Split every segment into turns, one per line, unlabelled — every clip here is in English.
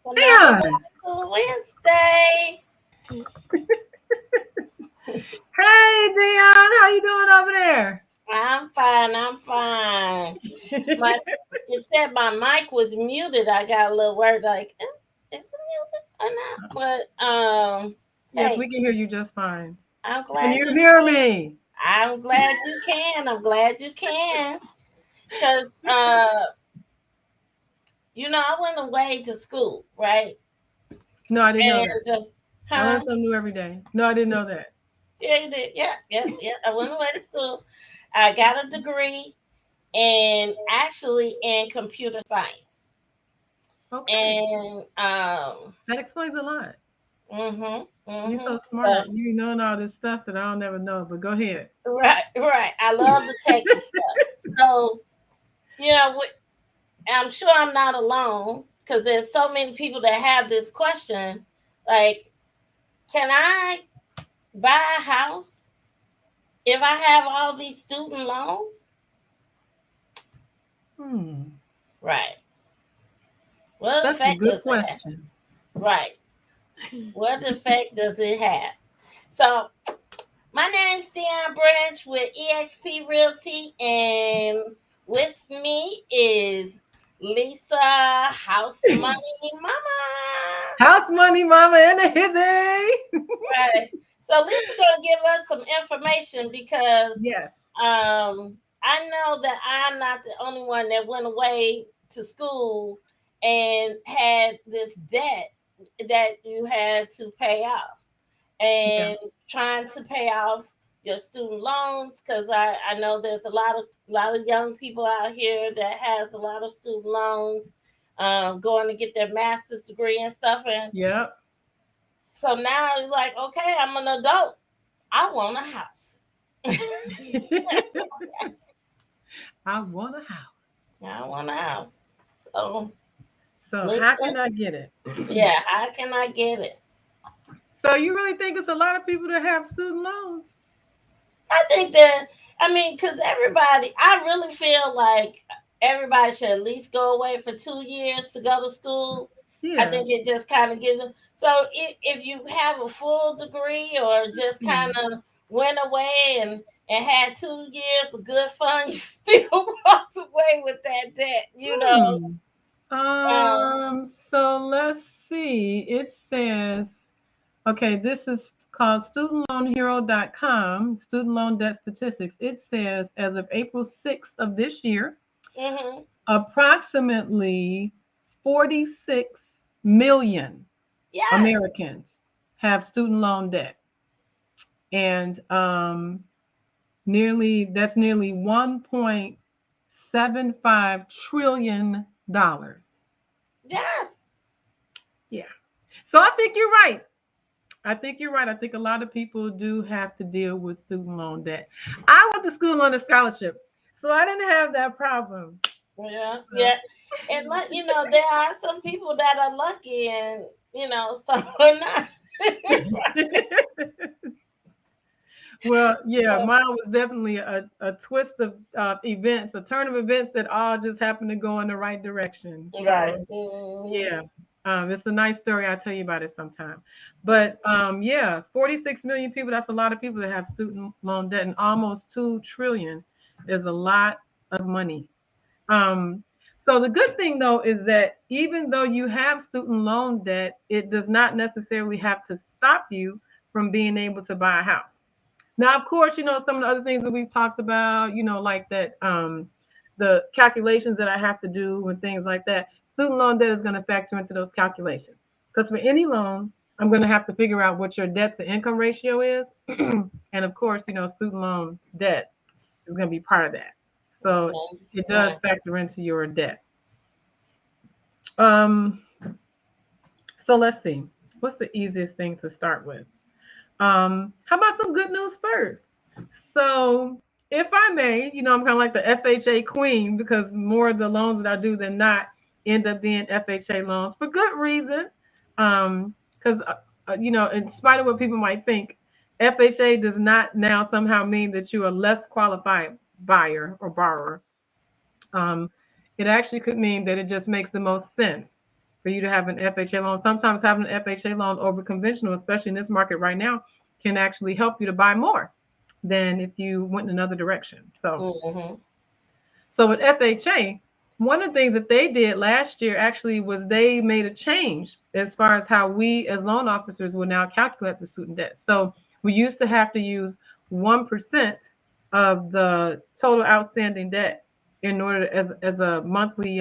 Another
Dion.
wonderful Wednesday.
Hey, Dion. How you doing over there?
I'm fine. I'm fine. My It said my mic was muted. I got a little word like, is it muted or not? But
Yes,
hey,
we can hear you just fine.
I'm
Can
glad
you
you
hear
can.
me?
I'm glad you can. I'm glad you can. Cause I went away to school, right?
No, I didn't know that.
And
I learn
huh?
something new every day. No, I didn't know that.
Yeah, you did. Yeah, yeah, yeah. I went away to school. I got a degree and actually in computer science.
Okay.
And
That explains a lot. You're so
so
smart. You knowing all this stuff that I'll never know, but go ahead.
right. I love the techie stuff. So, you know, I'm sure I'm not alone because there's so many people that have this question like, can I buy a house if I have all these student loans?
Hmm.
Right. What
That's a
effect
good
does it have?
question.
Right. What effect does it have? So, my name's Dion Branch with eXp Realty, and with me is Lisa House Money Mama.
House money, mama, and a hizzy.
Right. So Lisa gonna give us some information because
Yes.
I know that I'm not the only one that went away to school and had this debt that you had to pay off.
Yeah.
And trying to pay off your student loans because I know there's a lot of young people out here that has a lot of student loans, going to get their master's degree and stuff. And
Yep.
so now it's like, okay, I'm an adult. I want a house.
I want a house.
I want a house. So
So how
Lisa,
can I get it?
yeah, how can I get it?
So you really think it's a lot of people that have student loans?
I think that because I really feel like everybody should at least go away for 2 years to go to school. I
Yeah.
think it just kind of gives them. So if you have a full degree or just kind
Hmm.
of went away and had 2 years of good fun, you still walked away with that debt.
Hmm.
Um,
So let's see. It says, okay, this is called studentloanhero.com, student loan debt statistics. It says as of April 6th of this year,
hmm
approximately 46 million
yes,
Americans have student loan debt. And nearly 1.75 trillion dollars.
yes.
Yeah. So I think you're right. I think you're right. I think a lot of people do have to deal with student loan debt. I went to school on a scholarship, so I didn't have that problem.
Yeah,
Uh,
yeah. And there are some people that are lucky and some are not.
well, yeah, mine was definitely a twist of events, a turn of events that all just happened to go in the right direction.
Right.
So yeah, it's a nice story. I'll tell you about it sometime. But yeah, 46 million people. That's a lot of people that have student loan debt, and almost 2 trillion is a lot of money. Um, so the good thing though is that even though you have student loan debt, it does not necessarily have to stop you from being able to buy a house. Now, of course, some of the other things that we've talked about, like that, the calculations that I have to do and things like that. Student loan debt is going to factor into those calculations because for any loan, I'm going to have to figure out what your debt to income ratio is, and of course, student loan debt is going to be part of that. So
So,
it does
right.
factor into your debt. Um, so let's see, what's the easiest thing to start with? How about some good news first? So, if I may, I'm kind of like the FHA queen because more of the loans that I do than not end up being FHA loans for good reason. Because in spite of what people might think, FHA does not now somehow mean that you are less qualified buyer or borrower. Um, it actually could mean that it just makes the most sense. for you to have an FHA loan. Sometimes having an FHA loan over conventional, especially in this market right now, can actually help you to buy more than if you went in another direction.
Mm-hmm.
So with FHA, one of the things that they did last year actually was they made a change as far as how we as loan officers will now calculate the student debt. So we used to have to use 1% of the total outstanding debt in order as a monthly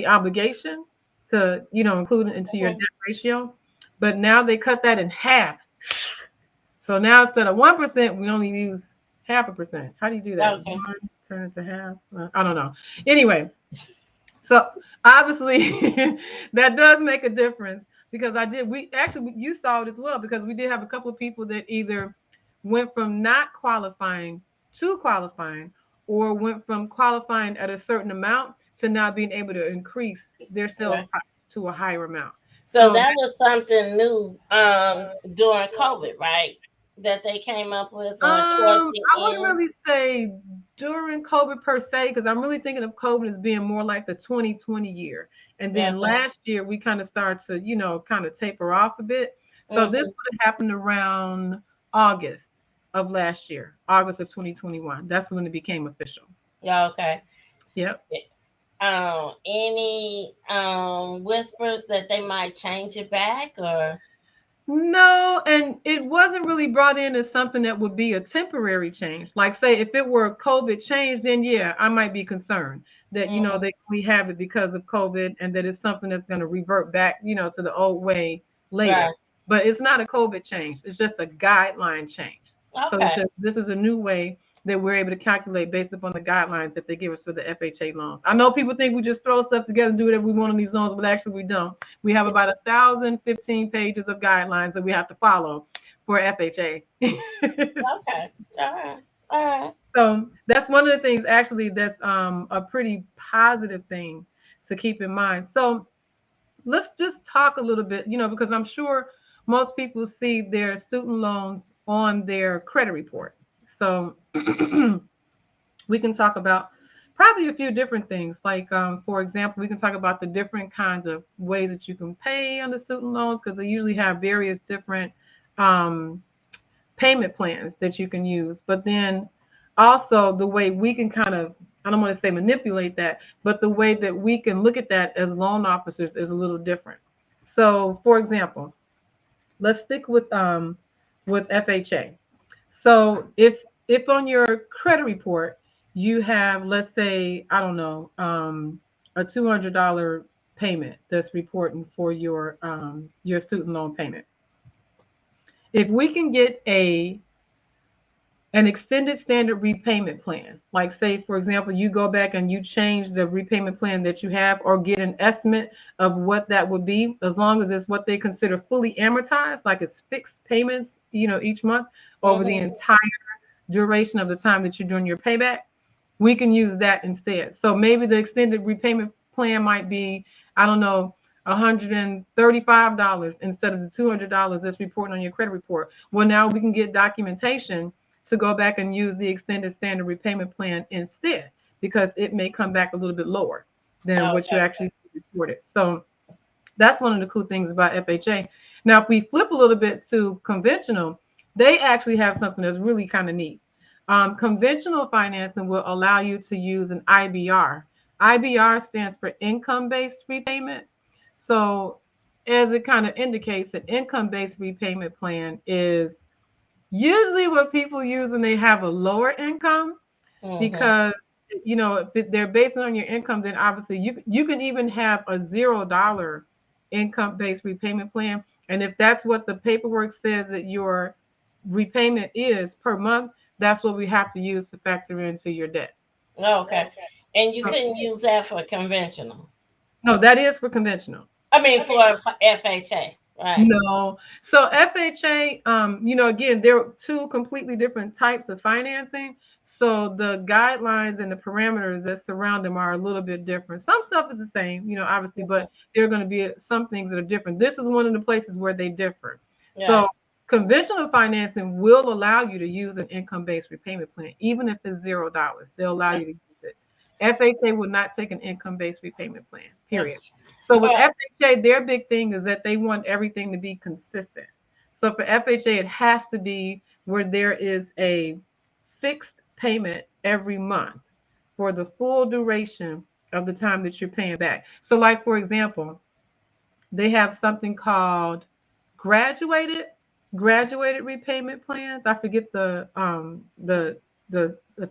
obligation to, include it into your
Mm-hmm.
debt ratio. But now they cut that in half. So now instead of 1%, we only use half a percent. How do you do that?
Okay.
One turn it to half. I don't know. Anyway, so obviously that does make a difference because we actually, you saw it as well because we did have a couple of people that either went from not qualifying to qualifying or went from qualifying at a certain amount to now being able to increase their sales
Right.
price to a higher amount.
So
So
that was something new during COVID, right? That they came up with or towards the
I wouldn't
end.
really say during COVID per se, because I'm really thinking of COVID as being more like the 2020 year. And then
Okay.
last year we kind of started to, kind of taper off a bit. So this
Mm-hmm.
would have happened around August of last year, August of 2021. That's when it became official.
Yeah, okay.
Yep.
Any whispers that they might change it back or
No, and it wasn't really brought in as something that would be a temporary change. Like, say, if it were a COVID change, then yeah, I might be concerned that,
mm-hmm.
we have it because of COVID and that it's something that's going to revert back, to the old way later.
Right.
But it's not a COVID change. It's just a guideline change. So it's
Okay.
just, this is a new way that we're able to calculate based upon the guidelines that they give us for the FHA loans. I know people think we just throw stuff together and do whatever we want on these loans, but actually we don't. We have about 1,015 pages of guidelines that we have to follow for FHA.
Okay. All right. All right.
So that's one of the things actually that's a pretty positive thing to keep in mind. So let's just talk a little bit, because I'm sure most people see their student loans on their credit report. So we can talk about probably a few different things. Like, for example, we can talk about the different kinds of ways that you can pay on the student loans because they usually have various different um, payment plans that you can use. But then also the way we can kind of, I don't want to say manipulate that, but the way that we can look at that as loan officers is a little different. So, for example, let's stick with FHA. So if on your credit report you have, let's say, I don't know, a $200 payment that's reporting for your student loan payment. If we can get an extended standard repayment plan, like say, for example, you go back and you change the repayment plan that you have or get an estimate of what that would be, as long as it's what they consider fully amortized, like it's fixed payments, each month over the
Mm-hmm.
entire duration of the time that you're doing your payback, we can use that instead. So maybe the extended repayment plan might be, I don't know, $135 instead of the $200 that's reporting on your credit report. Well, now we can get documentation to go back and use the extended standard repayment plan instead, because it may come back a little bit lower than what you
Okay.
actually reported. So that's one of the cool things about FHA. Now, if we flip a little bit to conventional, they actually have something that's really kind of neat. Conventional financing will allow you to use an IBR. IBR stands for income-based repayment. So, as it kind of indicates, an income-based repayment plan is usually what people use when they have a lower income
Mm-hmm.
because if they're based on your income, then obviously you can even have a $0 income based repayment plan, and if that's what the paperwork says that your repayment is per month, that's what we have to use to factor into your debt.
Okay. And you
So,
couldn't use that for conventional.
no, that is for conventional.
I mean for FHA, right?
No. So FHA, again, there are two completely different types of financing. So the guidelines and the parameters that surround them are a little bit different. Some stuff is the same, obviously, but there are going to be some things that are different. This is one of the places where they differ.
Yeah.
So conventional financing will allow you to use an income-based repayment plan, even if it's $0. They'll allow you to use it. FHA would not take an income-based repayment plan, period. So with FHA, their big thing is that they want everything to be consistent. So for FHA, it has to be where there is a fixed payment every month for the full duration of the time that you're paying back. So like, for example, they have something called graduated repayment plans. I forget the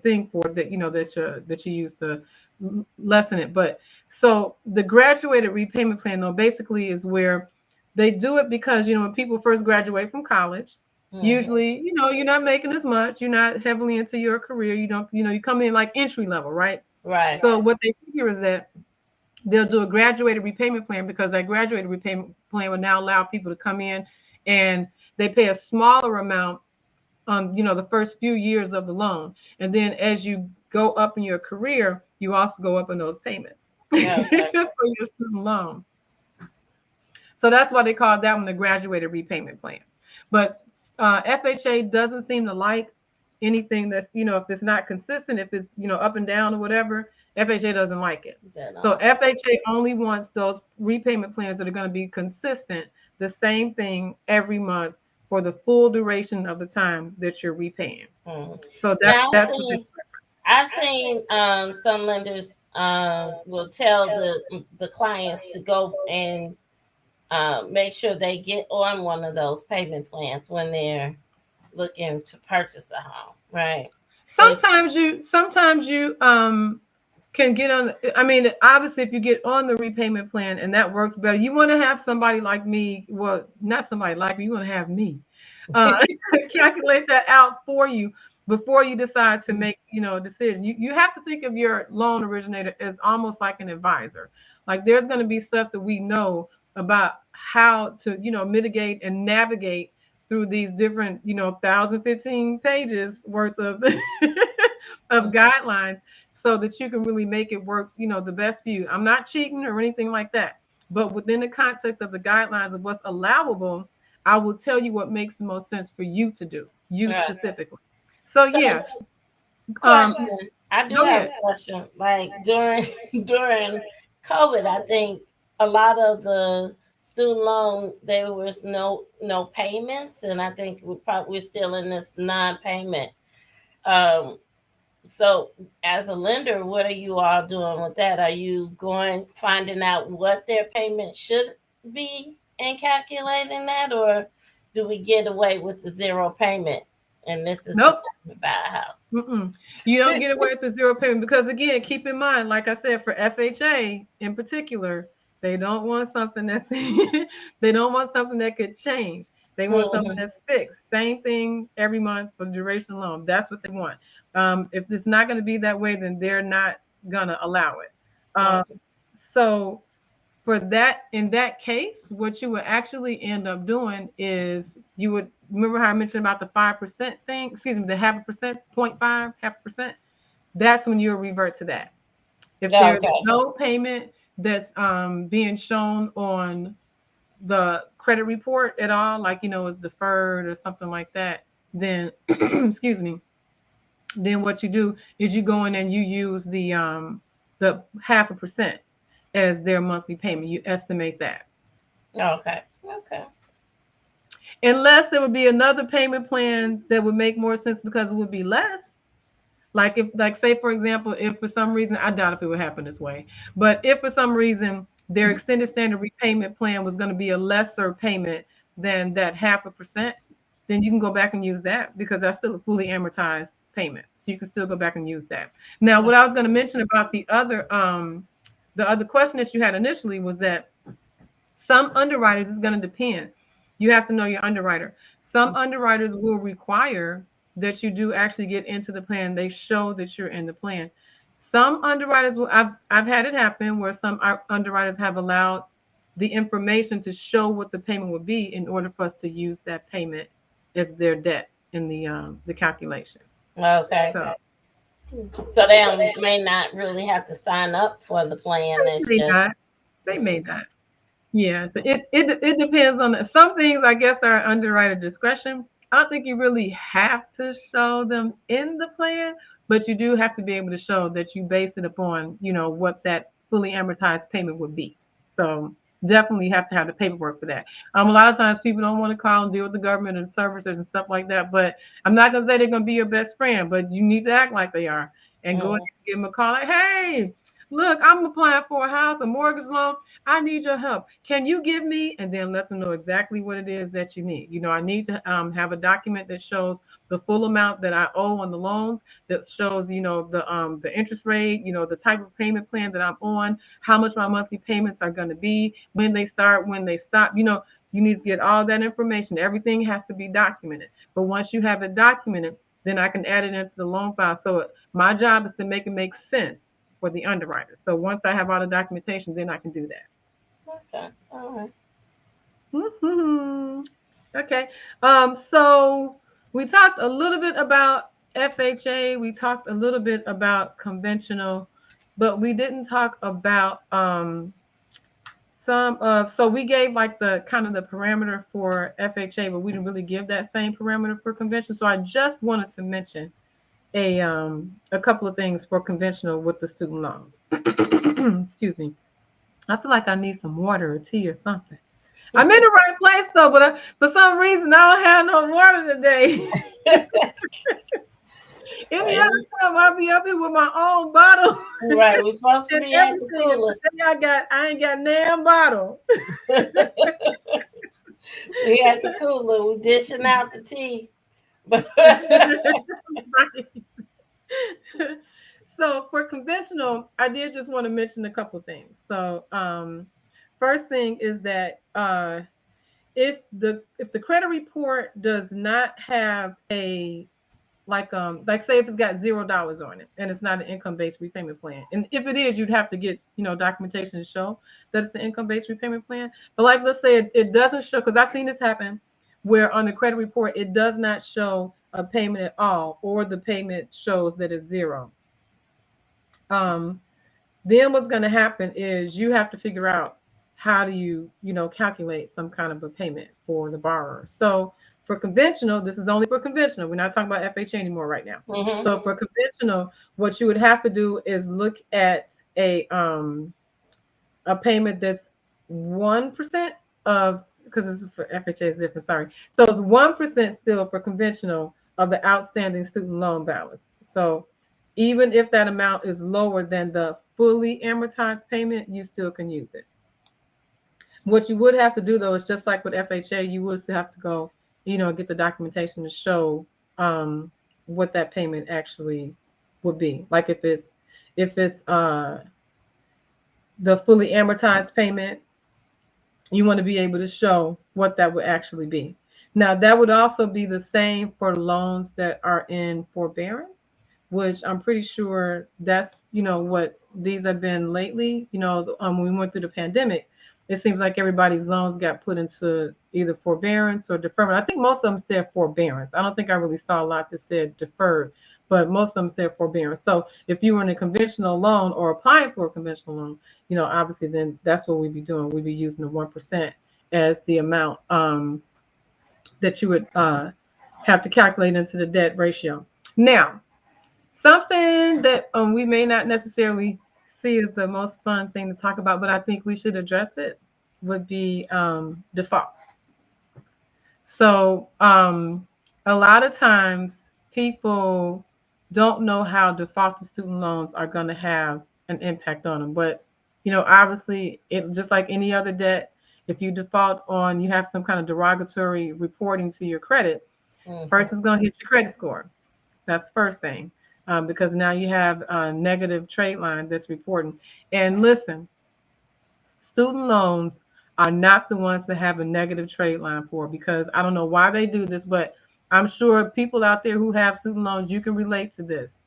thing for it that that you use to lessen it. But so the graduated repayment plan, though, basically is where they do it because when people first graduate from college, usually you're not making as much, you're not heavily into your career, you don't you come in like entry level, right?
Right.
So what they figure is that they'll do a graduated repayment plan because that graduated repayment plan will now allow people to come in and they pay a smaller amount on the first few years of the loan, and then as you go up in your career, you also go up in those payments for your student loan. So that's why they call that one the graduated repayment plan. But FHA doesn't seem to like anything that's if it's not consistent, if it's up and down or whatever. FHA doesn't like it. So FHA only wants those repayment plans that are going to be consistent, the same thing every month for the full duration of the time that you're repaying. So that's
I've seen some lenders will tell the clients to go and make sure they get on one of those payment plans when they're looking to purchase a home, right?
Sometimes you can get on. I mean, obviously, if you get on the repayment plan and that works better, you want to have somebody like me. Well, not somebody like me. You want to have me calculate that out for you before you decide to make a decision. You have to think of your loan originator as almost like an advisor. Like there's going to be stuff that we know about how to mitigate and navigate through these different 1,015 pages worth of of guidelines, so that you can really make it work the best for you. I'm not cheating or anything like that, but within the context of the guidelines of what's allowable, I will tell you what makes the most sense for you to do, specifically. So yeah.
Question. I do have a question. Like during COVID, I think a lot of the student loan, there was no payments, and I think we're still in this non-payment. So as a lender, what are you all doing with that? Are you finding out what their payment should be and calculating that, or do we get away with the zero payment? And this is the time to buy a house.
You don't get away with the zero payment because, again, keep in mind, like I said, for FHA in particular, they don't want something that's they don't want something that could change. They want something that's fixed. Same thing every month for the duration loan. That's what they want. If it's not going to be that way, then they're not going to allow it. So for that, in that case, what you would actually end up doing is you would remember how I mentioned about the 5% thing, excuse me, the 0.5%, 0.5%. That's when you'll revert to that. If there's no payment that's being shown on the credit report at all, like is deferred or something like that, then excuse me, then what you do is you go in and you use the 0.5% as their monthly payment. You estimate that.
Okay.
Unless there would be another payment plan that would make more sense because it would be less. Like say for example, if for some reason, I doubt if it would happen this way, but if for some reason their extended standard repayment plan was going to be a lesser payment than that 0.5%, then you can go back and use that because that's still a fully amortized payment. So you can still go back and use that. Now, what I was going to mention about the other question that you had initially was that some underwriters, is going to depend. You have to know your underwriter. Some underwriters will require that you do actually get into the plan. They show that you're in the plan. Some underwriters will, I've had it happen where some underwriters have allowed the information to show what the payment would be in order for us to use that payment as their debt in the calculation.
Okay. So they may not really have to sign up for the plan.
They may not. Yeah, so it depends on some things. I guess are underwriter discretion. I don't think you really have to show them in the plan, but you do have to be able to show that you base it upon, what that fully amortized payment would be. So definitely have to have the paperwork for that. A lot of times people don't want to call and deal with the government and services and stuff like that, but I'm not going to say they're going to be your best friend, but you need to act like they are and go and give them a call like, hey, look, I'm applying for a house, a mortgage loan. I need your help. Can you give me? And then let them know exactly what it is that you need. I need to have a document that shows the full amount that I owe on the loans, that shows, the interest rate, the type of payment plan that I'm on, how much my monthly payments are going to be, when they start, when they stop. You need to get all that information. Everything has to be documented. But once you have it documented, then I can add it into the loan file. So my job is to make it make sense for the underwriter. So once I have all the documentation, then I can do that.
Okay. All right.
Mm-hmm. Okay. So we talked a little bit about FHA. We talked a little bit about conventional, but we didn't talk about so we gave like the kind of the parameter for FHA, but we didn't really give that same parameter for conventional. So I just wanted to mention a couple of things for conventional with the student loans. Excuse me. I feel like I need some water or tea or something. I'm in the right place though, but for some reason I don't have no water today. Any other time I'll be up here with my own bottle.
Right, we're supposed to be at the cooler.
I ain't got damn bottle.
We at the cooler. We dishing out the tea.
So for conventional, I did just want to mention a couple of things. So first thing is that if the credit report does not have a like say if it's got $0 on it and it's not an income-based repayment plan, and if it is, you'd have to get documentation to show that it's an income-based repayment plan. But like, let's say it doesn't show, because I've seen this happen where on the credit report it does not show a payment at all, or the payment shows that it's zero. Then what's going to happen is you have to figure out how do you calculate some kind of a payment for the borrower. So for conventional, this is only for conventional. We're not talking about FHA anymore right now.
Mm-hmm.
So for conventional, what you would have to do is look at a payment that's 1% of, because this is for FHA is different. Sorry. So it's 1% still for conventional of the outstanding student loan balance. So even if that amount is lower than the fully amortized payment, you still can use it. What you would have to do though is just like with FHA, you would still have to go, get the documentation to show what that payment actually would be. Like if it's the fully amortized payment, you want to be able to show what that would actually be. Now that would also be the same for loans that are in forbearance, which I'm pretty sure that's what these have been lately. When we went through the pandemic, it seems like everybody's loans got put into either forbearance or deferment. I think most of them said forbearance. I don't think I really saw a lot that said deferred, but most of them said forbearance. So if you were in a conventional loan or applying for a conventional loan, obviously then that's what we'd be doing. We'd be using the 1% as the amount that you would have to calculate into the debt ratio. Now, something that we may not necessarily see as the most fun thing to talk about, but I think we should address it, would be default. So a lot of times people don't know how defaulted student loans are going to have an impact on them. But, obviously, it just like any other debt, if you default on, you have some kind of derogatory reporting to your credit, first it's going to hit your credit score. That's the first thing. Because now you have a negative trade line that's reporting. And listen, student loans are not the ones that have a negative trade line for, because I don't know why they do this, but I'm sure people out there who have student loans, you can relate to this.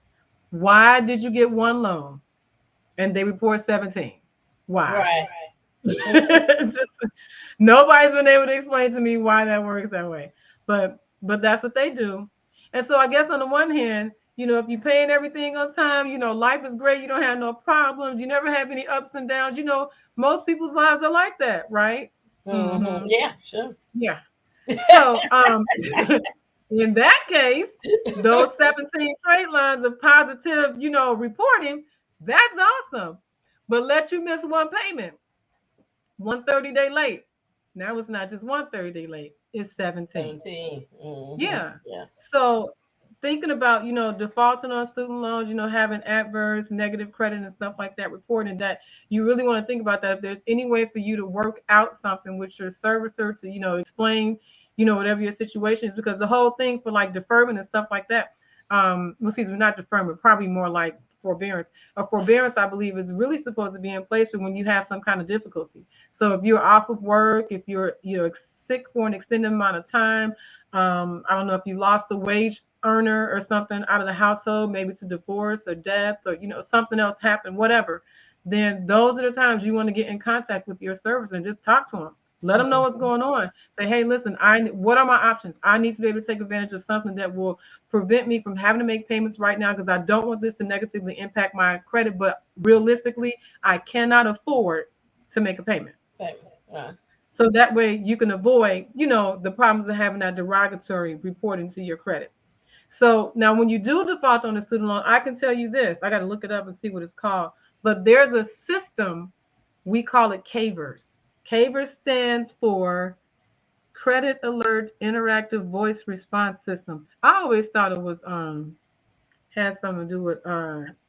Why did you get one loan and they report 17? Why? Right. Just nobody's been able to explain to me why that works that way. But that's what they do. And so I guess on the one hand, if you're paying everything on time, life is great. You don't have no problems. You never have any ups and downs. Most people's lives are like that, right?
Mm-hmm. Yeah, sure.
Yeah. So, In that case, those 17 trade lines of positive, reporting, that's awesome. But let you miss one payment, one 30-day late. Now it's not just one 30-day late, it's 17.
17. Mm-hmm.
Yeah.
Yeah.
So thinking about, defaulting on student loans, having adverse negative credit and stuff like that, reporting that, you really want to think about that. If there's any way for you to work out something with your servicer to, explain, whatever your situation is, because the whole thing for like deferment and stuff like that, well, excuse me, not deferment, probably more like forbearance. A forbearance, I believe, is really supposed to be in place for when you have some kind of difficulty. So if you're off of work, if you're, sick for an extended amount of time, I don't know if you lost a wage earner or something out of the household, maybe to divorce or death, or something else happened, whatever. Then those are the times you want to get in contact with your service and just talk to them. Let them know what's going on. Say, hey, listen, what are my options? I need to be able to take advantage of something that will prevent me from having to make payments right now, because I don't want this to negatively impact my credit. But realistically, I cannot afford to make a payment. So that way you can avoid, the problems of having that derogatory reporting to your credit. So now when you do default on a student loan, I can tell you this, I got to look it up and see what it's called, but there's a system, we call it CAVERS. CAVERS stands for Credit Alert Interactive Voice Response System. I always thought it was, had something to do with,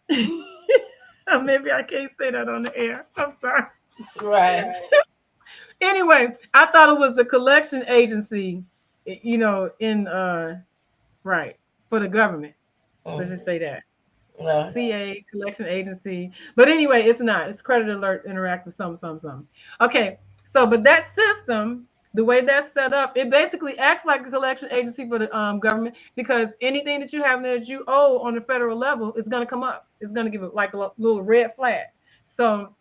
maybe I can't say that on the air. I'm sorry.
Right.
Anyway, I thought it was the collection agency, in right, for the government. Let's just say that.
Yeah.
CA collection agency. But anyway, it's not. It's Credit Alert Interactive something. Okay. So but that system, the way that's set up, it basically acts like a collection agency for the government, because anything that you have there that you owe on the federal level is going to come up. It's going to give it like a little red flag. So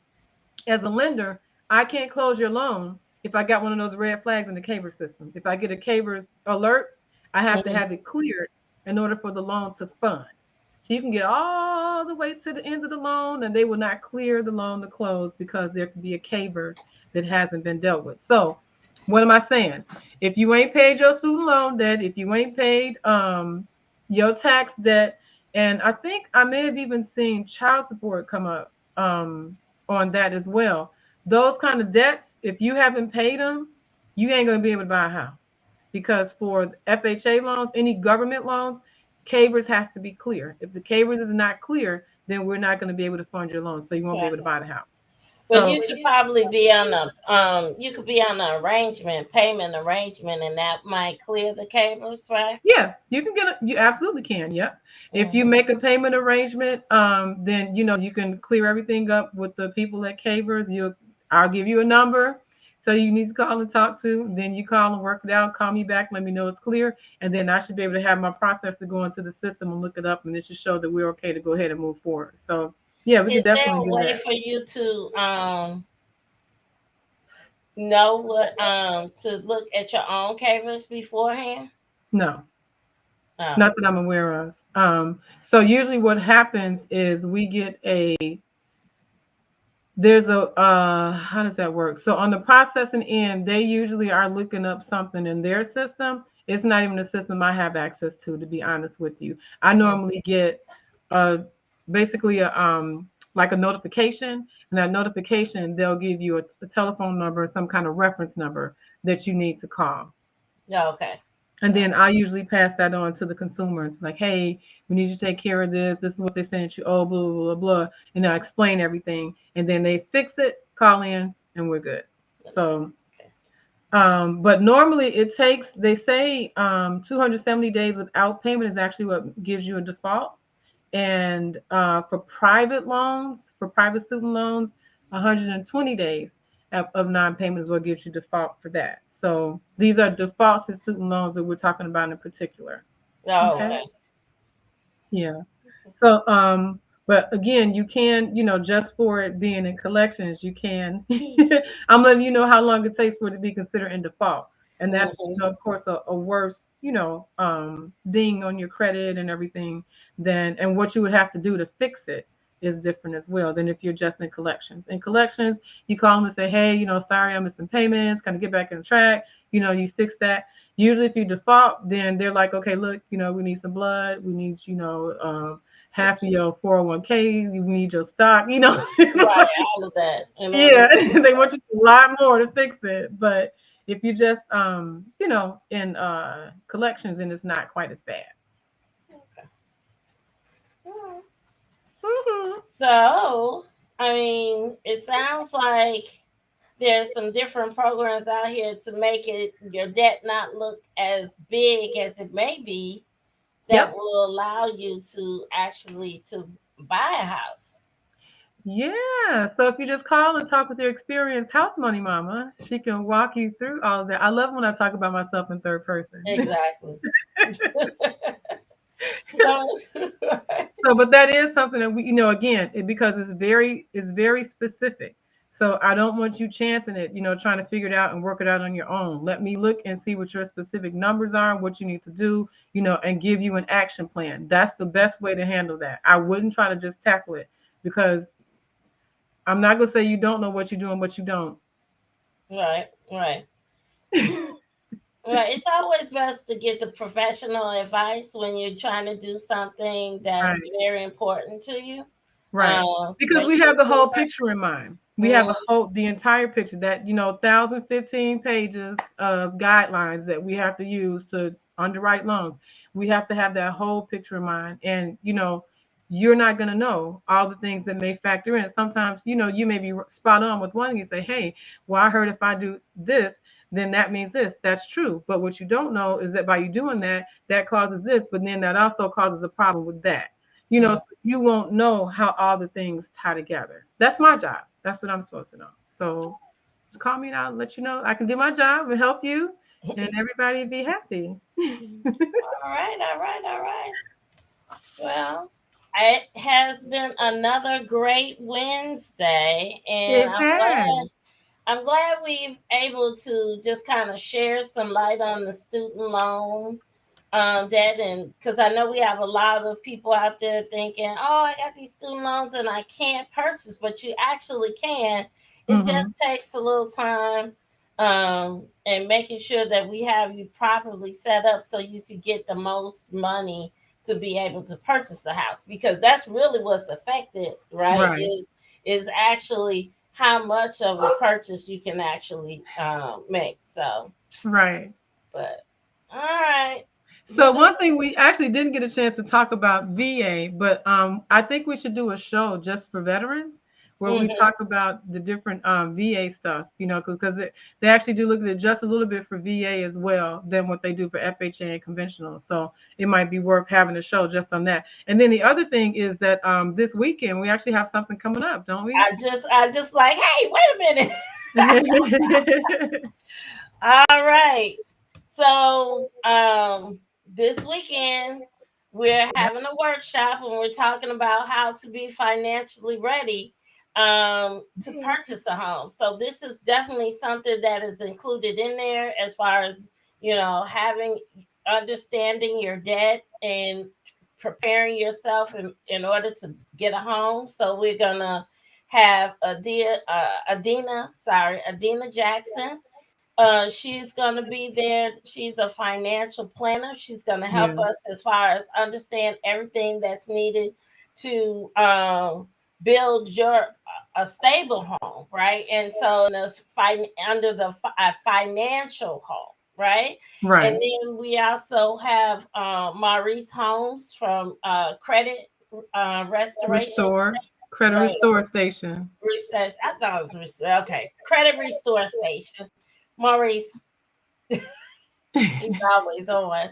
as a lender, I can't close your loan if I got one of those red flags in the CAVERS system. If I get a CAVERS alert, I have to have it cleared in order for the loan to fund. So you can get all the way to the end of the loan and they will not clear the loan to close because there could be a CAVERS that hasn't been dealt with. So what am I saying? If you ain't paid your student loan debt, if you ain't paid your tax debt, and I think I may have even seen child support come up on that as well. Those kind of debts, if you haven't paid them, you ain't going to be able to buy a house, because for FHA loans, any government loans, CAVERS has to be clear. If the CAVERS is not clear, then we're not going to be able to fund your loan, so you won't be able to buy the house.
But you could probably be on a payment arrangement, and that might clear the CAVERS, right?
Yeah, you can get it. You absolutely can. Yep. If you make a payment arrangement, then you can clear everything up with the people at CAVERS. I'll give you a number, so you need to call and talk to. Then you call and work it out. Call me back, let me know it's clear, and then I should be able to have my processor go into the system and look it up, and it should show that we're okay to go ahead and move forward. So yeah, we can definitely do that.
Is there a way for you to know what to look at your own CAVERS beforehand?
No, not that I'm aware of. So usually what happens is we get there's a how does that work? So on the processing end, they usually are looking up something in their system. It's not even a system I have access to be honest with you. I normally get basically like a notification, and that notification, they'll give you a telephone number, some kind of reference number that you need to call.
Yeah, okay.
And then I usually pass that on to the consumers, like, hey, we need you to take care of this. This is what they're saying that you owe, blah, blah, blah, blah. And I explain everything. And then they fix it, call in, and we're good. So, but normally it takes, they say 270 days without payment is actually what gives you a default. And for private loans, for private student loans, 120 days of non-payment is what gives you default for that. So these are defaulted student loans that we're talking about in particular.
Oh, okay.
Yeah. So, but again, you can, just for it being in collections, you can, I'm letting you know how long it takes for it to be considered in default. And that's, of course, a worse, ding on your credit and everything and what you would have to do to fix it is different as well than if you're just in collections. In collections, you call them and say, hey, sorry, I'm missing payments, kind of get back on track. You fix that. Usually if you default, then they're like, okay, look, we need some blood. We need, half of your 401k. We need your stock,
Right, all of that.
Yeah, they want you a lot more to fix it. But if you just, in collections, and it's not quite as bad.
Okay.
Mm-hmm.
So, I mean, it sounds like there's some different programs out here to make it your debt not look as big as it may be that
Yep.
will allow you to actually to buy a house.
Yeah. So if you just call and talk with your experienced house money mama, she can walk you through all of that. I love when I talk about myself in third person.
Exactly. So,
So, but that is something that we, again, because it's very specific. So I don't want you chancing it, trying to figure it out and work it out on your own. Let me look and see what your specific numbers are and what you need to do, and give you an action plan. That's the best way to handle that. I wouldn't try to just tackle it, because I'm not gonna say you don't know what you're doing, but you don't.
right, right. Right. It's always best to get the professional advice when you're trying to do something that's
Right.
very important to you.
Right. Because
Make
we
sure
have the
you
whole picture in mind. We have
mm,
the entire picture, that, 1,015 pages of guidelines that we have to use to underwrite loans. We have to have that whole picture in mind. And, you're not going to know all the things that may factor in. Sometimes, you may be spot on with one and you say, hey, well, I heard if I do this, then that means this. That's true. But what you don't know is that by you doing that, that causes this, but then that also causes a problem with that.
mm,
So you won't know how all the things tie together. That's my job. That's what I'm supposed to know. So just call me and I'll let you know. I can do my job and help you, and everybody be happy.
all right, all right, all right. Well, it has been another great Wednesday, and
It has.
I'm glad we've able to just kind of share some light on the student loan debt, and because I know we have a lot of people out there thinking, "Oh, I got these student loans and I can't purchase," but you actually can. It
Mm-hmm.
just takes a little time, and making sure that we have you properly set up so you could get the most money to be able to purchase a house, because that's really what's affected, right?
Right.
Is actually how much of a purchase you can actually make. So,
Right.
but all right.
So
You
one thing we actually didn't get a chance to talk about VA, but I think we should do a show just for veterans where we
mhm.
talk about the different VA stuff, because they actually do look at it just a little bit for VA as well than what they do for FHA and conventional. So it might be worth having a show just on that. And then the other thing is that this weekend we actually have something coming up, don't we?
I just like, hey, wait a minute. All right. So this weekend we're
Yep.
having a workshop and we're talking about how to be financially ready to purchase a home. So this is definitely something that is included in there as far as having understanding your debt and preparing yourself in order to get a home. So we're gonna have Adina Jackson. She's going to be there. She's a financial planner. She's going to help
Yeah.
us as far as understand everything that's needed to build your a stable home, right? And so under the financial home, right? And
Right.
then we also have Maurice Holmes from Credit Restoration,
Restore. Credit
right?
Restore Station.
Research. I thought it was okay. Credit Restore Station. Maurice, he's always on.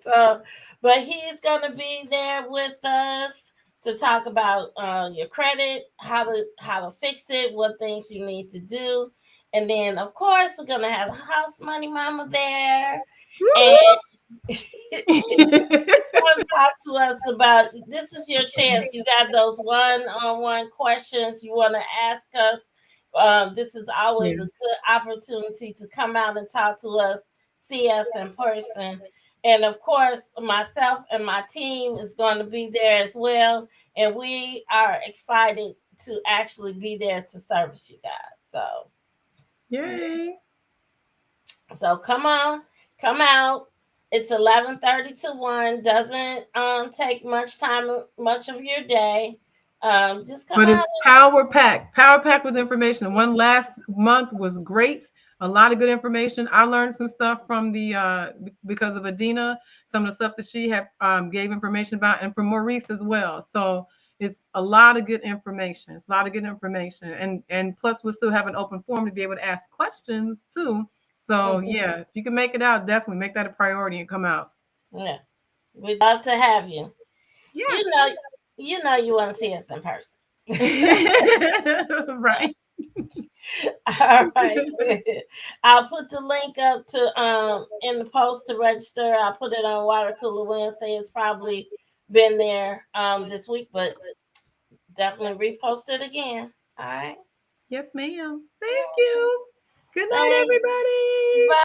So, but he's gonna be there with us to talk about your credit, how to fix it, what things you need to do, and then of course we're gonna have House Money Mama there, and want to talk to us about this is your chance. You got those one-on-one questions you want to ask us. This is always
Yeah.
a good opportunity to come out and talk to us, see us in person. And of course, myself and my team is going to be there as well. And we are excited to actually be there to service you guys. So,
Yay.
So come on, come out. It's 11:30 to 1. Doesn't take much time, much of your day. Just come
But
out.
it's power packed with information. One last month was great. A lot of good information. I learned some stuff from the because of Adina, some of the stuff that she had gave information about, and from Maurice as well. So it's a lot of good information. It's a lot of good information, and plus we'll still have an open forum to be able to ask questions too. So
Mhm.
yeah, if you can make it out, definitely make that a priority and come out.
Yeah, we'd love to have you.
Yes.
You know, you want to see us in person.
Right.
All right. I'll put the link up to in the post to register. I'll put it on Water Cooler Wednesday. It's probably been there this week, but definitely repost it again. All right.
Yes, ma'am. Thank you. Good night,
Thanks.
everybody.
Bye.